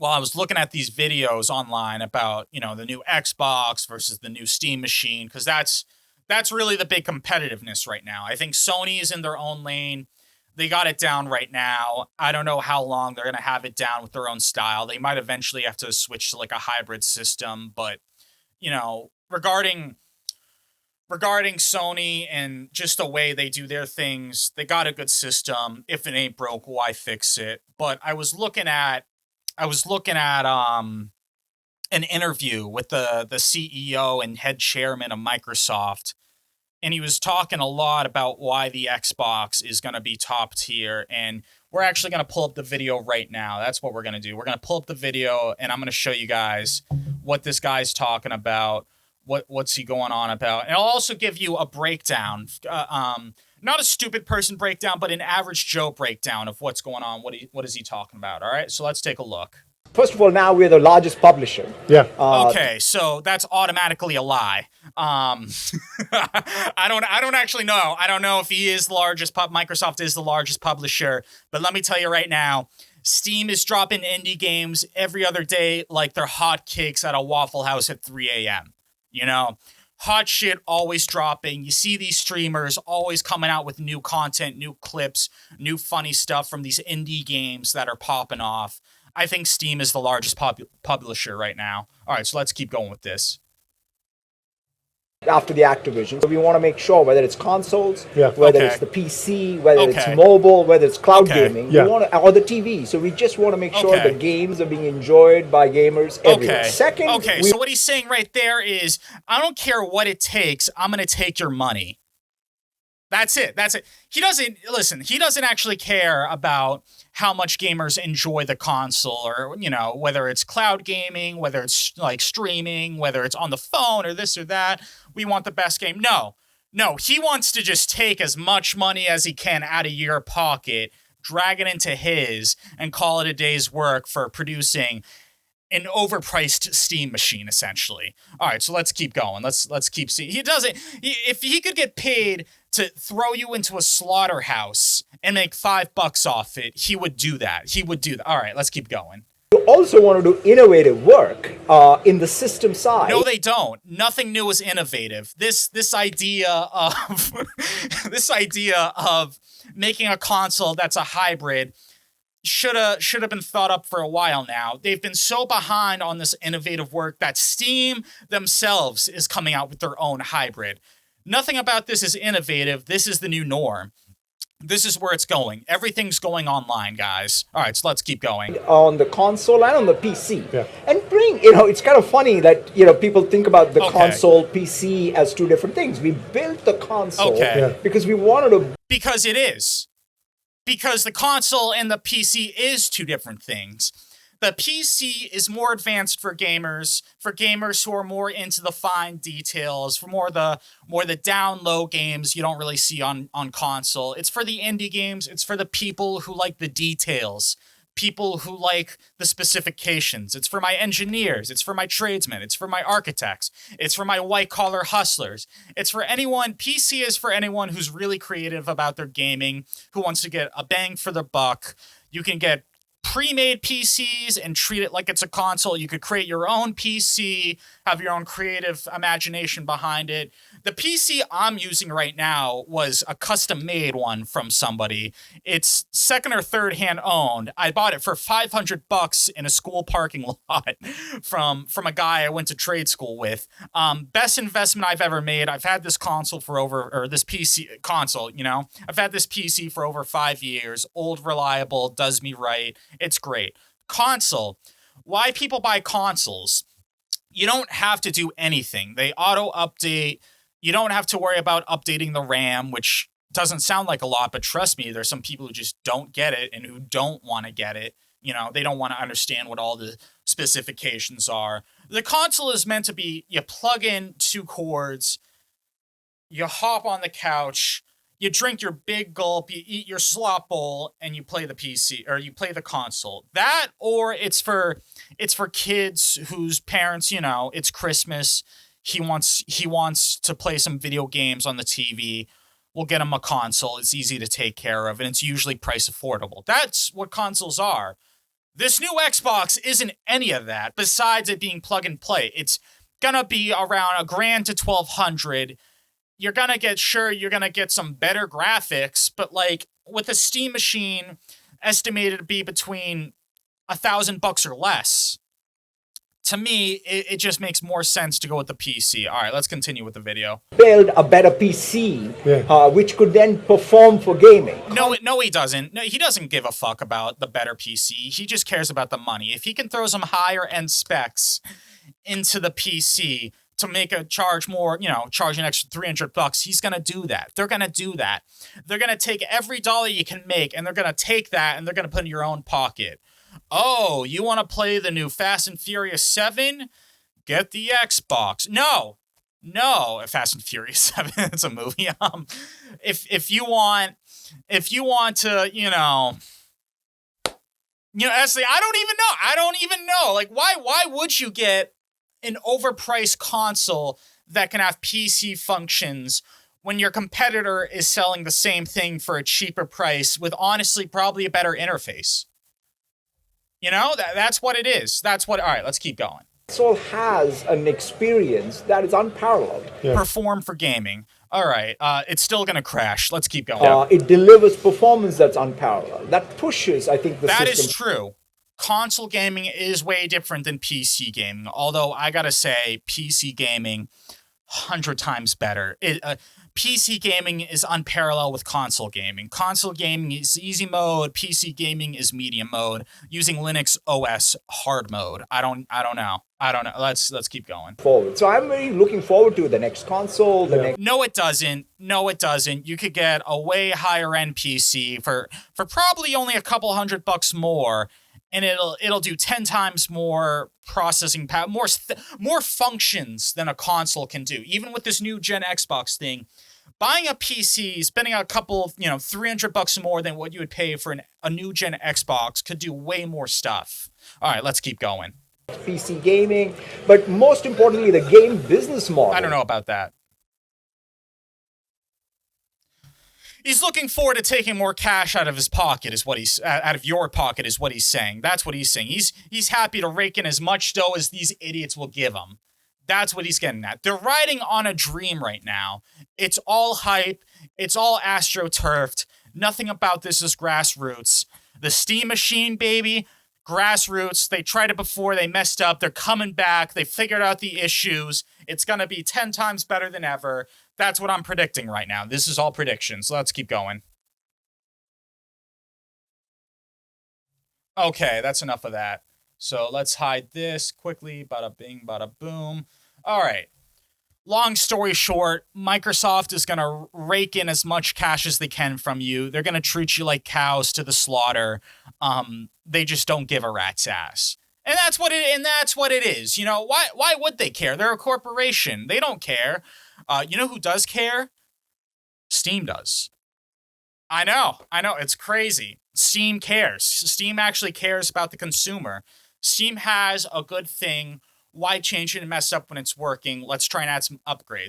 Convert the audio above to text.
Well, I was looking at these videos online about, the new Xbox versus the new Steam machine, because that's really the big competitiveness right now. I think Sony is in their own lane. They got it down right now. I don't know how long they're going to have it down with their own style. They might eventually have to switch to like a hybrid system, but regarding Sony and just the way they do their things, they got a good system. If it ain't broke, why fix it? But I was looking at an interview with the CEO and head chairman of Microsoft, and he was talking a lot about why the Xbox is going to be top tier. And we're actually going to pull up the video right now. That's what we're going to do. We're going to pull up the video, and I'm going to show you guys what this guy's talking about. What's he going on about? And I'll also give you a breakdown. Not a stupid person breakdown, but an average Joe breakdown of what's going on. What is he talking about? All right, so let's take a look. First of all, now we're the largest publisher. Yeah. Okay, so that's automatically a lie. I don't actually know. I don't know if he is the largest. Microsoft is the largest publisher, but let me tell you right now, Steam is dropping indie games every other day like they're hotcakes at a Waffle House at 3 a.m. Hot shit always dropping. You see these streamers always coming out with new content, new clips, new funny stuff from these indie games that are popping off. I think Steam is the largest publisher right now. All right, so let's keep going with this. After the Activision, so we want to make sure whether it's consoles, whether Okay. it's the PC, whether Okay. it's mobile, whether it's cloud Okay. gaming, Yeah. or the TV. So we just want to make sure Okay. the games are being enjoyed by gamers everywhere. Second, so what he's saying right there is, I don't care what it takes, I'm going to take your money. That's it. He doesn't actually care about how much gamers enjoy the console, or, whether it's cloud gaming, whether it's like streaming, whether it's on the phone or this or that. We want the best game. No, he wants to just take as much money as he can out of your pocket, drag it into his, and call it a day's work for producing an overpriced Steam machine, essentially. All right, so let's keep going. Let's keep seeing. If he could get paid to throw you into a slaughterhouse and make $5 off it, he would do that. All right, let's keep going. you also want to do innovative work in the system side. No, they don't. Nothing new is innovative. This idea of this idea of making a console that's a hybrid should have been thought up for a while now. They've been so behind on this innovative work that Steam themselves is coming out with their own hybrid. Nothing about this is innovative. This is the new norm. This is where it's going. Everything's going online, guys. All right, so let's keep going. On the console and on the PC. Yeah. And it's kind of funny that, people think about the console, PC as two different things. We built the console because we wanted to... Because it is. Because the console and the PC is two different things. The PC is more advanced for gamers who are more into the fine details, for more the down low games you don't really see on console. It's for the indie games. It's for the people who like the details, people who like the specifications. It's for my engineers. It's for my tradesmen. It's for my architects. It's for my white collar hustlers. It's for anyone. PC is for anyone who's really creative about their gaming, who wants to get a bang for their buck. You can get pre-made PCs and treat it like it's a console. You could create your own PC, have your own creative imagination behind it. The PC I'm using right now was a custom-made one from somebody. It's second or third hand owned. I bought it for $500 in a school parking lot from a guy I went to trade school with. Best investment I've ever made. I've had this this PC console, I've had this PC for over 5 years. Old, reliable, does me right. It's great. Console. Why people buy consoles? You don't have to do anything. They auto-update. You don't have to worry about updating the RAM, which doesn't sound like a lot, but trust me, there's some people who just don't get it and who don't want to get it. They don't want to understand what all the specifications are. The console is meant to be, you plug in 2 cords, you hop on the couch, you drink your big gulp, you eat your slop bowl, and you play the PC, or you play the console. That, or it's for kids whose parents, it's Christmas. He wants to play some video games on the TV. We'll get him a console. It's easy to take care of, and it's usually price affordable. That's what consoles are. This new Xbox isn't any of that, besides it being plug and play. It's gonna be around $1,000 to $1,200. You're gonna get some better graphics, but like with a Steam machine estimated to be between $1,000 or less. To me, it just makes more sense to go with the PC. All right, let's continue with the video. Build a better PC, which could then perform for gaming. No, he doesn't. No, he doesn't give a fuck about the better PC. He just cares about the money. If he can throw some higher end specs into the PC to make a charge more, charge an extra $300, he's gonna do that. They're gonna do that. They're gonna take every dollar you can make, and they're gonna take that and they're gonna put it in your own pocket. Oh, you want to play the new Fast and Furious 7? Get the Xbox. No, Fast and Furious 7, it's a movie. If you want to, honestly, I don't even know. Like, why would you get an overpriced console that can have PC functions when your competitor is selling the same thing for a cheaper price with honestly probably a better interface? That's what it is. All right, let's keep going. Console has an experience that is unparalleled. Yeah. Perform for gaming. All right, it's still going to crash. Let's keep going. It delivers performance that's unparalleled. That pushes, I think, the system. That is true. Console gaming is way different than PC gaming, although I got to say, PC gaming, 100 times better. PC gaming is unparalleled with console gaming. Console gaming is easy mode. PC gaming is medium mode. Using Linux OS hard mode. I don't know. Let's keep going. Forward. So I'm really looking forward to the next console. No, it doesn't. You could get a way higher end PC for probably only a couple $100 more, and it'll do 10 times more processing power, more functions than a console can do. Even with this new gen Xbox thing, buying a PC, spending a couple, $300 more than what you would pay for a new gen Xbox could do way more stuff. All right, let's keep going. PC gaming, but most importantly, the game business model. I don't know about that. He's looking forward to taking more cash out of his pocket, out of your pocket, is what he's saying. That's what he's saying. He's happy to rake in as much dough as these idiots will give him. That's what he's getting at. They're riding on a dream right now. It's all hype. It's all astroturfed. Nothing about this is grassroots. The Steam machine, baby, grassroots. They tried it before. They messed up. They're coming back. They figured out the issues. It's going to be 10 times better than ever. That's what I'm predicting right now. This is all predictions. So let's keep going. Okay, that's enough of that. So let's hide this quickly. Bada bing, bada boom. All right. Long story short, Microsoft is going to rake in as much cash as they can from you. They're going to treat you like cows to the slaughter. They just don't give a rat's ass. And that's what it is. Why would they care? They're a corporation. They don't care. You know who does care? Steam does. I know. It's crazy. Steam cares. Steam actually cares about the consumer. Steam has a good thing. Why change it and mess up when it's working? Let's try and add some upgrades.